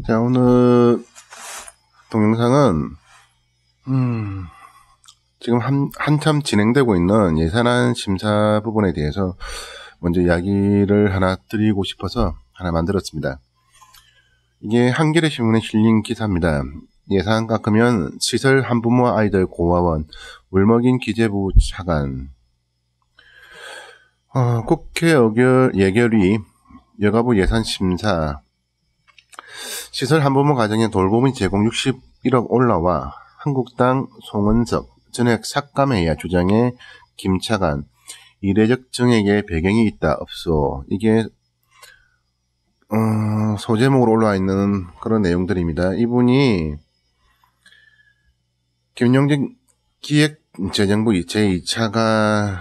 자, 오늘 동영상은 지금 한참 진행되고 있는 예산안 심사 부분에 대해서 먼저 이야기를 하나 드리고 싶어서 하나 만들었습니다. 이게 한겨레 신문에 실린 기사입니다. 예산 깎으면 시설 한부모 아이들 고아원, 울먹인 기재부 차관. 국회 예결위 여가부 예산 심사. 시설 한부모 가정에 돌봄이 제공 61억 올라와 한국당 송원석 전액 삭감해야 주장에 김 차관 이례적 정액에 배경이 있다 없소. 이게 소제목으로 올라와 있는 그런 내용들입니다. 이분이 김용진 기획재정부 제2차관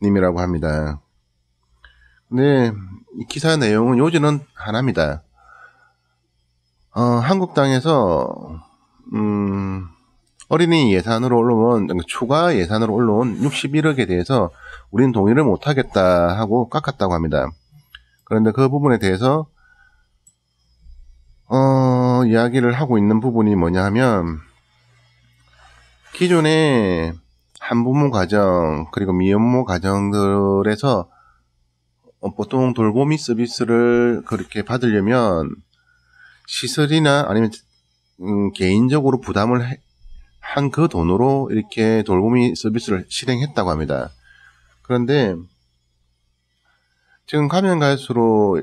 님이라고 합니다. 근데 이 기사 내용은 요지는 하나입니다. 한국당에서 어린이 예산으로 올라온 추가 예산으로 올라온 61억에 대해서 우리는 동의를 못하겠다 하고 깎았다고 합니다. 그런데 그 부분에 대해서 이야기를 하고 있는 부분이 뭐냐 하면 기존에 한부모 가정 그리고 미혼모 가정들에서 보통 돌보미 서비스를 그렇게 받으려면 시설이나 아니면 개인적으로 부담을 한 그 돈으로 이렇게 돌보미 서비스를 실행했다고 합니다. 그런데 지금 가면 갈수록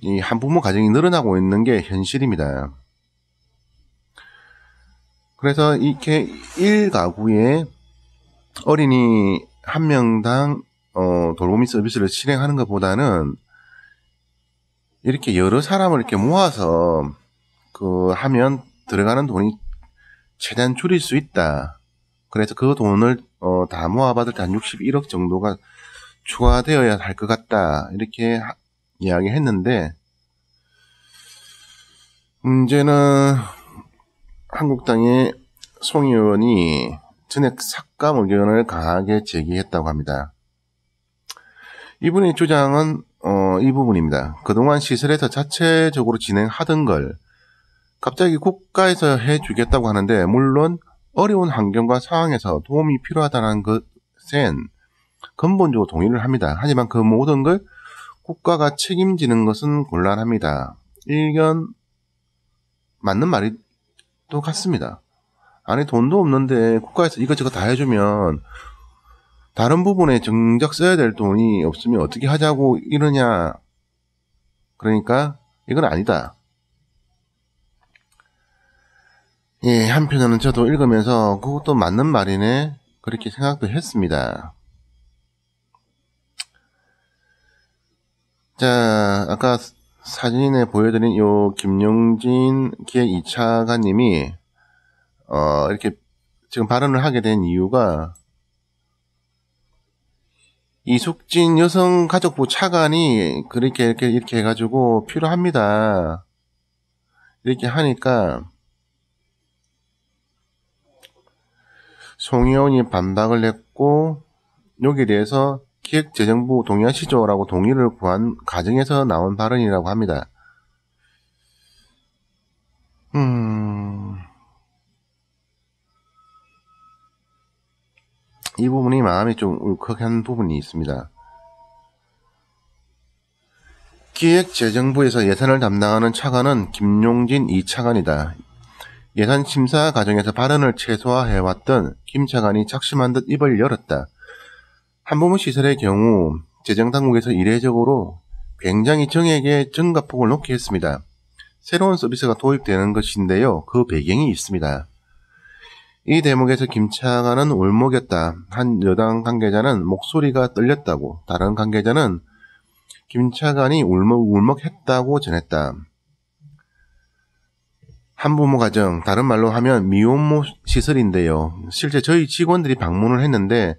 이 한부모 가정이 늘어나고 있는 게 현실입니다. 그래서 이렇게 1가구에 어린이 한 명당 돌보미 서비스를 실행하는 것보다는 이렇게 여러 사람을 이렇게 모아서 하면 들어가는 돈이 최대한 줄일 수 있다. 그래서 그 돈을 다 모아받을 때 한 61억 정도가 추가되어야 할 것 같다. 이렇게 이야기했는데 문제는 한국당의 송 의원이 전액 삭감 의견을 강하게 제기했다고 합니다. 이분의 주장은 이 부분입니다. 그동안 시설에서 자체적으로 진행하던 걸 갑자기 국가에서 해주겠다고 하는데 물론 어려운 환경과 상황에서 도움이 필요하다는 것엔 근본적으로 동의를 합니다. 하지만 그 모든 걸 국가가 책임지는 것은 곤란합니다. 일견 맞는 말이 또 같습니다. 아니 돈도 없는데 국가에서 이것저것 다 해주면 다른 부분에 정작 써야 될 돈이 없으면 어떻게 하자고 이러냐. 그러니까 이건 아니다. 예, 한편으로는 저도 읽으면서 그것도 맞는 말이네 그렇게 생각도 했습니다. 자, 아까 사진에 보여드린 요 김용진 기획 2차관님이 이렇게 지금 발언을 하게 된 이유가 이숙진 여성가족부 차관이 그렇게 이렇게 해가지고 필요합니다. 이렇게 하니까 송 의원이 반박을 했고 여기에 대해서 기획재정부 동의하시죠라고 동의를 구한 과정에서 나온 발언이라고 합니다. 이 부분이 마음이 좀 울컥한 부분이 있습니다. 기획재정부에서 예산을 담당하는 차관은 김용진 2차관이다. 예산 심사 과정에서 발언을 최소화해왔던 김 차관이 작심한 듯 입을 열었다. 한부모 시설의 경우 재정당국에서 이례적으로 굉장히 정액의 증가폭을 놓게 했습니다. 새로운 서비스가 도입되는 것인데요. 그 배경이 있습니다. 이 대목에서 김 차관은 울먹였다. 한 여당 관계자는 목소리가 떨렸다고, 다른 관계자는 김 차관이 울먹했다고 전했다. 한부모 가정, 다른 말로 하면 미혼모 시설인데요. 실제 저희 직원들이 방문을 했는데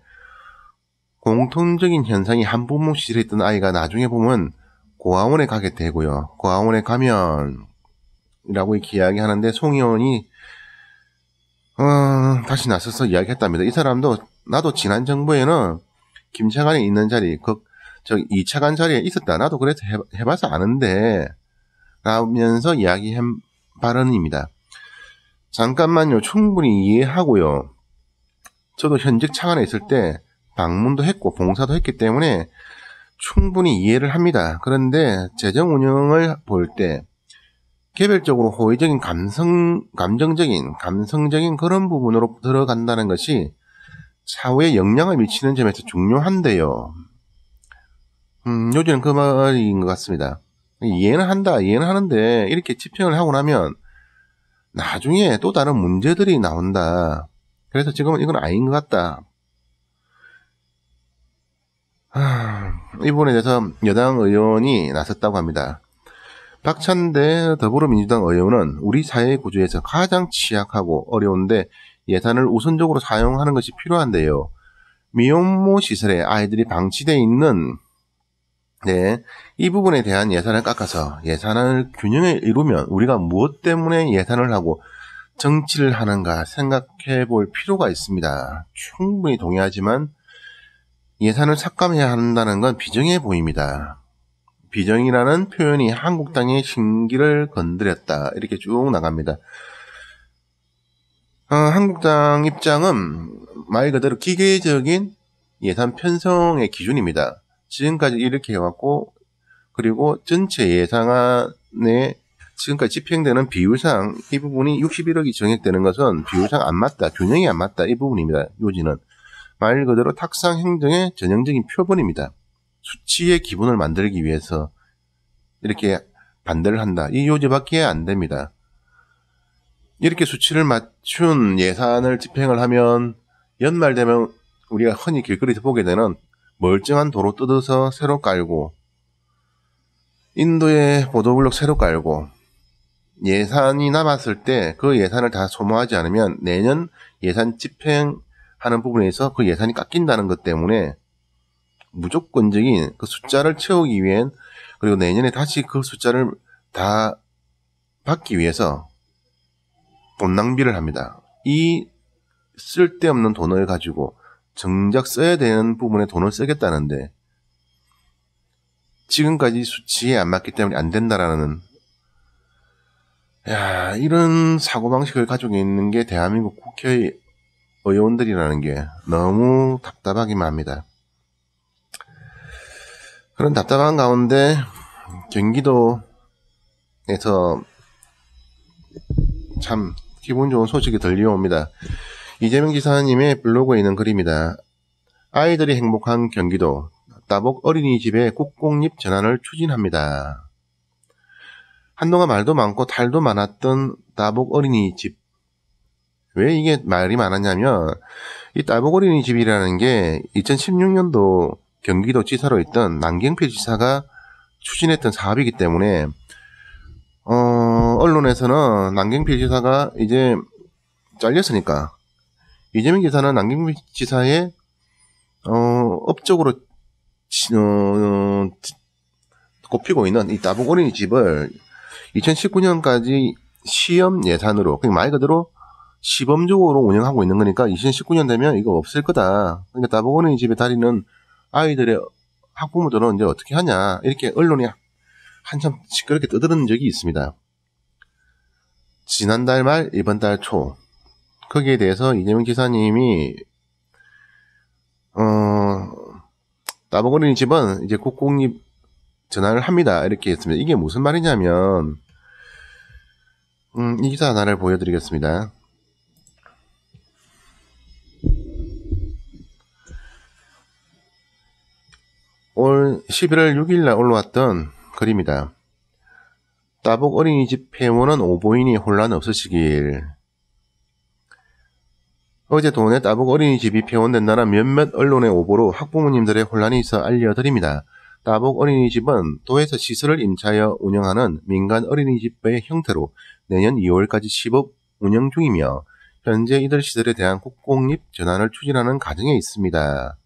공통적인 현상이 한부모 시설에 있던 아이가 나중에 보면 고아원에 가게 되고요. 고아원에 가면 이라고 이렇게 이야기하는데 송 의원이 다시 나서서 이야기했답니다. 이 사람도 나도 지난 정부에는 김 차관이 있는 자리, 2차관 자리에 있었다. 나도 그래서 해봐서 아는데 라면서 이야기한 발언입니다. 잠깐만요. 충분히 이해하고요. 저도 현직 차관에 있을 때 방문도 했고 봉사도 했기 때문에 충분히 이해를 합니다. 그런데 재정 운영을 볼 때 개별적으로 호의적인 감성적인 그런 부분으로 들어간다는 것이 차후에 영향을 미치는 점에서 중요한데요. 요즘은 그 말인 것 같습니다. 이해는 하는데 이렇게 집행을 하고 나면 나중에 또 다른 문제들이 나온다. 그래서 지금은 이건 아닌 것 같다. 이 부분에 대해서 여당 의원이 나섰다고 합니다. 박찬대 더불어민주당 의원은 우리 사회 구조에서 가장 취약하고 어려운데 예산을 우선적으로 사용하는 것이 필요한데요. 미혼모 시설에 아이들이 방치되어 있는 이 부분에 대한 예산을 깎아서 예산을 균형을 이루면 우리가 무엇 때문에 예산을 하고 정치를 하는가 생각해 볼 필요가 있습니다. 충분히 동의하지만 예산을 삭감해야 한다는 건 비정해 보입니다. 비정이라는 표현이 한국당의 심기를 건드렸다. 이렇게 쭉 나갑니다. 한국당 입장은 말 그대로 기계적인 예산 편성의 기준입니다. 지금까지 이렇게 해왔고, 그리고 전체 예산안에 지금까지 집행되는 비율상 이 부분이 61억이 정액되는 것은 비율상 안 맞다, 균형이 안 맞다, 이 부분입니다. 요지는 말 그대로 탁상 행정의 전형적인 표본입니다. 수치의 기본을 만들기 위해서 이렇게 반대를 한다. 이 요지밖에 안 됩니다. 이렇게 수치를 맞춘 예산을 집행을 하면 연말 되면 우리가 흔히 길거리에서 보게 되는 멀쩡한 도로 뜯어서 새로 깔고 인도의 보도블록 새로 깔고 예산이 남았을 때 그 예산을 다 소모하지 않으면 내년 예산 집행하는 부분에서 그 예산이 깎인다는 것 때문에 무조건적인 그 숫자를 채우기 위한, 그리고 내년에 다시 그 숫자를 다 받기 위해서 돈 낭비를 합니다. 이 쓸데없는 돈을 가지고 정작 써야 되는 부분에 돈을 쓰겠다는데 지금까지 수치에 안 맞기 때문에 안 된다라는, 이런 사고방식을 가지고 있는 게 대한민국 국회의원들이라는 게 너무 답답하기만 합니다. 그런 답답한 가운데 경기도에서 참 기분 좋은 소식이 들려옵니다. 이재명 지사님의 블로그에 있는 글입니다. 아이들이 행복한 경기도, 따복 어린이집의 국공립 전환을 추진합니다. 한동안 말도 많고 탈도 많았던 따복 어린이집. 왜 이게 말이 많았냐면 이 따복 어린이집이라는 게 2016년도 경기도 지사로 있던 남경필 지사가 추진했던 사업이기 때문에 언론에서는 남경필 지사가 이제 잘렸으니까 이재명 지사는 남경필 지사의 업적으로 꼽히고 있는 이 따복 어린이집을 2019년까지 시험 예산으로, 그러니까 말 그대로 시범적으로 운영하고 있는 거니까 2019년 되면 이거 없을 거다. 그러니까 따복 어린이집에 다니는 아이들의 학부모들은 이제 어떻게 하냐, 이렇게 언론이 한참 시끄럽게 떠드는 적이 있습니다. 지난달 말 이번 달 초 거기에 대해서 이재명 지사님이 따복 어린이집은 이제 국공립 전환을 합니다, 이렇게 했습니다. 이게 무슨 말이냐면 이 기사 하나를 보여드리겠습니다. 올 11월 6일 날 올라왔던 글입니다. 따복 어린이집 폐원은 오보이니 혼란 없으시길. 어제 도내 따복 어린이집이 폐원된다는 몇몇 언론의 오보로 학부모님들의 혼란이 있어 알려드립니다. 따복 어린이집은 도에서 시설을 임차하여 운영하는 민간 어린이집의 형태로 내년 2월까지 시범 운영 중이며 현재 이들 시설에 대한 국공립 전환을 추진하는 과정에 있습니다.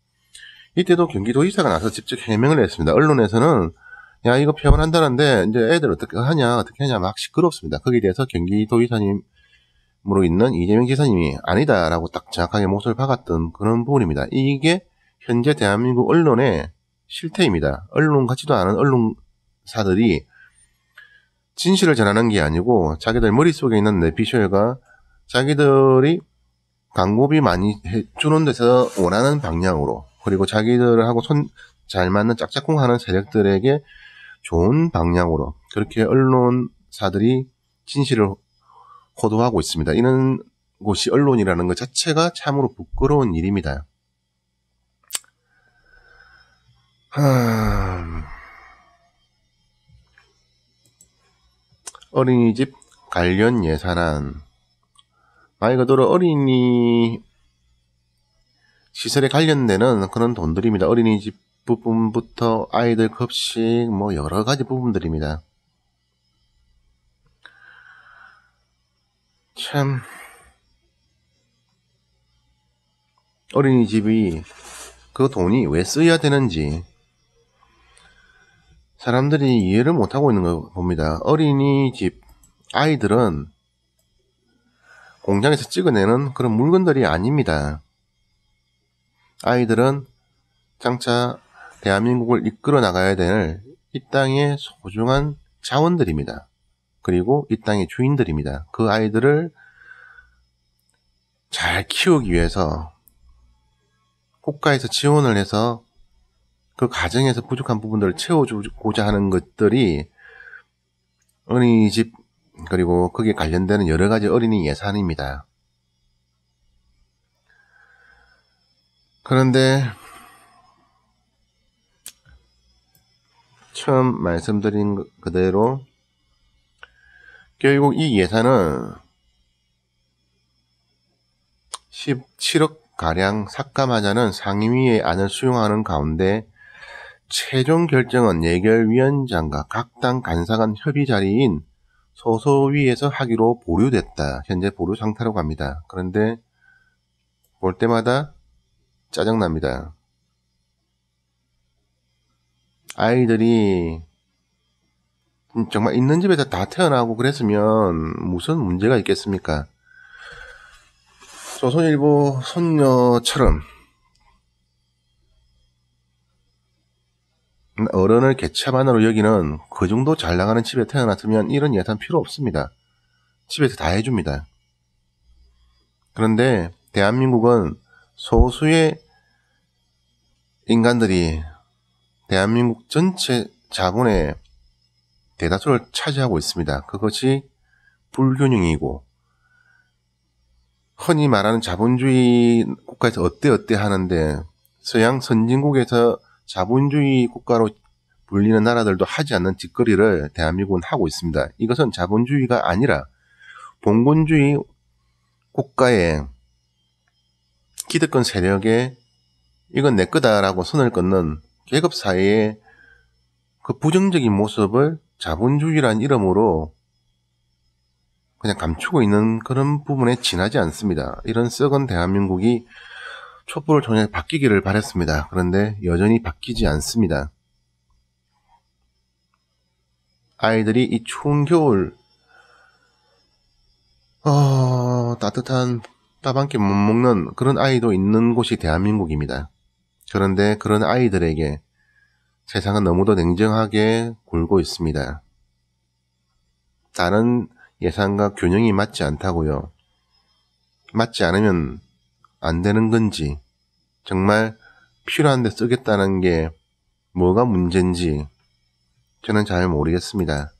이때도 경기도지사가 나서 직접 해명을 했습니다. 언론에서는 야 이거 폐원한다는데 이제 애들 어떻게 하냐 막 시끄럽습니다. 거기에 대해서 경기도지사님으로 있는 이재명 지사님이 아니다라고 딱 정확하게 못을 박았던 그런 부분입니다. 이게 현재 대한민국 언론의 실태입니다. 언론 같지도 않은 언론사들이 진실을 전하는 게 아니고 자기들 머릿속에 있는 뇌피셜과 자기들이 광고비 많이 해주는 데서 원하는 방향으로, 그리고 자기들하고 손 잘 맞는 짝짝꿍하는 세력들에게 좋은 방향으로 그렇게 언론사들이 진실을 호도하고 있습니다. 이런 곳이 언론이라는 것 자체가 참으로 부끄러운 일입니다. 어린이집 관련 예산안, 말 그대로 어린이 시설에 관련되는 그런 돈들입니다. 어린이집 부분부터 아이들 급식 뭐 여러 가지 부분들입니다. 참 어린이집이 그 돈이 왜 써야 되는지 사람들이 이해를 못하고 있는 거 봅니다. 어린이집 아이들은 공장에서 찍어내는 그런 물건들이 아닙니다. 아이들은 장차 대한민국을 이끌어 나가야 될 이 땅의 소중한 자원들입니다. 그리고 이 땅의 주인들입니다. 그 아이들을 잘 키우기 위해서 국가에서 지원을 해서 그 가정에서 부족한 부분들을 채워주고자 하는 것들이 어린이집 그리고 거기에 관련되는 여러 가지 어린이 예산입니다. 그런데 처음 말씀드린 그대로 결국 이 예산은 17억가량 삭감하자는 상임위의 안을 수용하는 가운데 최종 결정은 예결위원장과 각 당 간사간 협의 자리인 소소위에서 하기로 보류됐다. 현재 보류 상태라고 합니다. 그런데 볼 때마다 짜증납니다. 아이들이 정말 있는 집에서 다 태어나고 그랬으면 무슨 문제가 있겠습니까? 조선일보 손녀처럼 어른을 개차반으로 여기는 그 정도 잘 나가는 집에 태어났으면 이런 예산 필요 없습니다. 집에서 다 해줍니다. 그런데 대한민국은 소수의 인간들이 대한민국 전체 자본의 대다수를 차지하고 있습니다. 그것이 불균형이고 흔히 말하는 자본주의 국가에서 어때 하는데 서양 선진국에서 자본주의 국가로 불리는 나라들도 하지 않는 짓거리를 대한민국은 하고 있습니다. 이것은 자본주의가 아니라 봉건주의 국가의 기득권 세력에 이건 내 거다라고 선을 끊는 계급사회의 그 부정적인 모습을 자본주의라는 이름으로 그냥 감추고 있는 그런 부분에 지나지 않습니다. 이런 썩은 대한민국이 촛불을 통해 바뀌기를 바랬습니다. 그런데 여전히 바뀌지 않습니다. 아이들이 이 추운 겨울 따뜻한 밥 한 끼 못 먹는 그런 아이도 있는 곳이 대한민국입니다. 그런데 그런 아이들에게 세상은 너무도 냉정하게 굴고 있습니다. 다른 예산과 균형이 맞지 않다고요. 맞지 않으면 안 되는 건지, 정말 필요한데 쓰겠다는 게 뭐가 문제인지 저는 잘 모르겠습니다.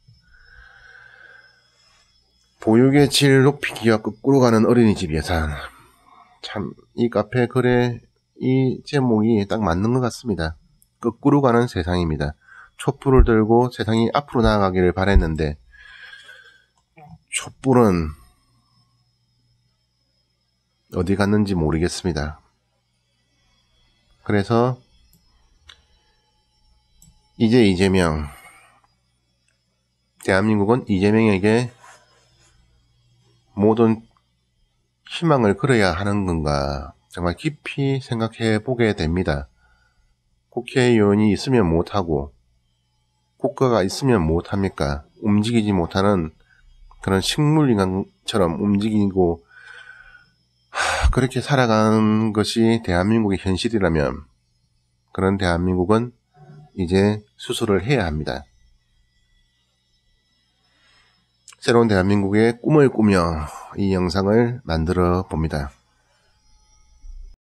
보육의 질 높이기와 거꾸로 가는 어린이집 예산. 참, 이 카페 글에 이 제목이 딱 맞는 것 같습니다. 거꾸로 가는 세상입니다. 촛불을 들고 세상이 앞으로 나아가기를 바랬는데 촛불은 어디 갔는지 모르겠습니다. 그래서 이재명, 대한민국은 이재명에게 모든 희망을 걸어야 하는 건가 정말 깊이 생각해 보게 됩니다. 국회의원이 있으면 못하고 국가가 있으면 못합니까? 움직이지 못하는 그런 식물인간처럼 움직이고 그렇게 살아가는 것이 대한민국의 현실이라면 그런 대한민국은 이제 수술을 해야 합니다. 새로운 대한민국의 꿈을 꾸며 이 영상을 만들어 봅니다.